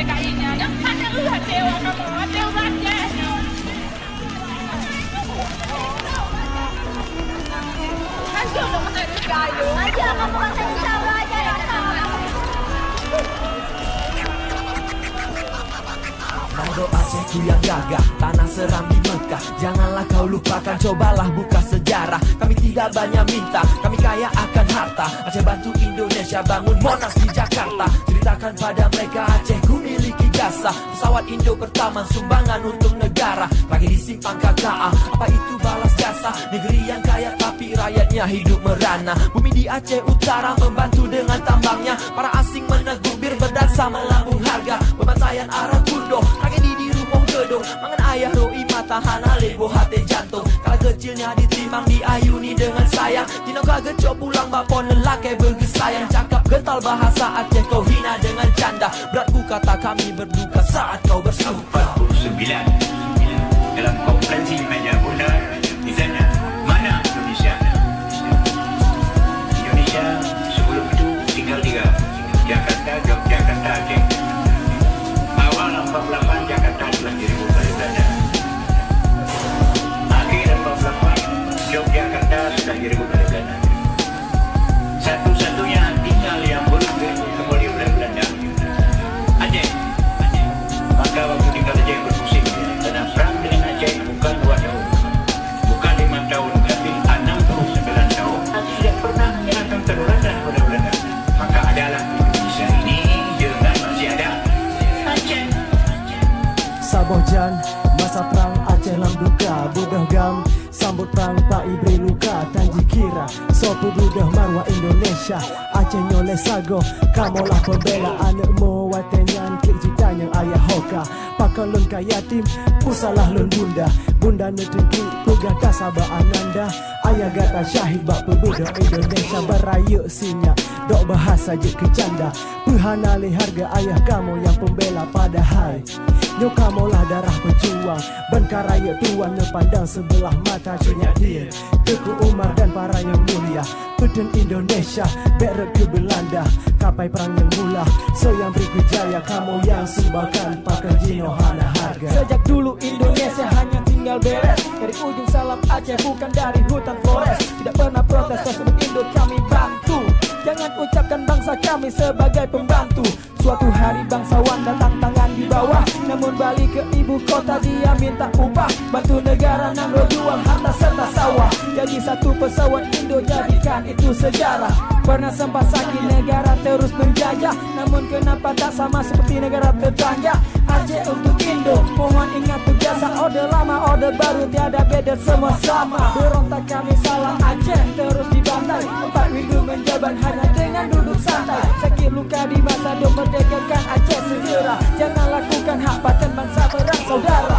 PKI-nya. Yang ada ulah dewa kamu, dewa raja. Hancur dong kata kayu. Aja kamu kata insyaAllah aja datang. Mando Acehku yang gagah, tanah seram di Mekah. Janganlah kau lupakan, cobalah buka sejarah. Kami tidak banyak minta, kami kaya akan harta. Aceh bantu Indonesia bangun Monas di Jakarta. Ceritakan pada mereka Aceh ku miliki jasa. Pesawat Indo pertama sumbangan untuk negara. Lagi disimpan KKA, apa itu balas jasa? Negeri yang kaya tapi rakyatnya hidup merana. Bumi di Aceh Utara membantu dengan tambangnya. Para asing menegur bir berdasar melambung harga. Pembantaian arah kundo kaki di rumah gedung. Mangan ayah roi mata hana lebo hati jantung. Kala kecilnya ditimang diayuni dengan sayang. Tino kaget cok pulang bapon lelaki bergesayang. Cakap getal bahasa Aceh kau hina dengan canda. Beratku kata kami berduka saat kau bersumpah. 49 dalam konferensi meja bundar di sana. Mana Indonesia? Indonesia sebelum itu tinggal 3. Jakarta, Yogyakarta, Aceh. Awal 48 Jakarta telah direbut oleh Belanda. Akhir 48 Yogyakarta sudah direbut oleh Belanda. Satu-satunya tinggal yang belum direbut kembali oleh Belanda Aceh. Maka waktu tinggal Aceh berpusing. Karena perang dengan Aceh bukan 2 tahun, bukan 5 tahun, tapi 69 tahun. Tidak pernah menyerahkan kedaulatan pada Belanda. Maka adalah Indonesia ini dengan masih ada Aceh. Sabojan, masa perang Aceh lam duka. Budah gam, sambut perang tak ibri luka. Tanji kira, sopu budah marwah Indonesia. Aceh nyoleh sago, kamulah pembela anakmu. Watenyan klik citanya ayah hoka. Pakai lun kayatim, pusalah lun bunda. Bunda netengki, pegah kasabah ananda. Ayah gata syahid bak pebudak Indonesia. Beraya sinya, dok bahasa je kecanda. Puhanale harga ayah kamu yang pembela padahal nyo kamulah darah pejuang. Benkaraya tuan nepandang sebelah mata cenyak dia. Teku Umar dan para yang mulia. Peden Indonesia, beret ke Belanda. Kapai perang yang mula, so yang beri kejaya. Kamu yang sumbakan pakai jino hana harga. Sejak dulu Indonesia hanya tinggal beres. Dari ujung salap Aceh bukan dari hutan Flores. Tidak pernah protes, tersebut Indo kami bantu. Jangan ucapkan bangsa kami sebagai pembantu. Suatu hari bangsawan datang tangan di bawah, namun balik ke ibu kota dia minta upah. Bantu negara nang jual harta serta sawah. Jadi satu pesawat Indo jadikan itu sejarah. Pernah sempat sakit negara terus menjajah, namun kenapa tak sama seperti negara tetangga. Aceh untuk Indo, mohon ingat tugasnya. Orde lama, orde baru, tiada beda semua sama. Berontak kami salah Aceh terus dibantai. 4 minggu menjabat hanya dengan duduk santai. Sakit luka di masa do merdekakan Aceh segera. Jangan lakukan hak paten bangsa perang saudara.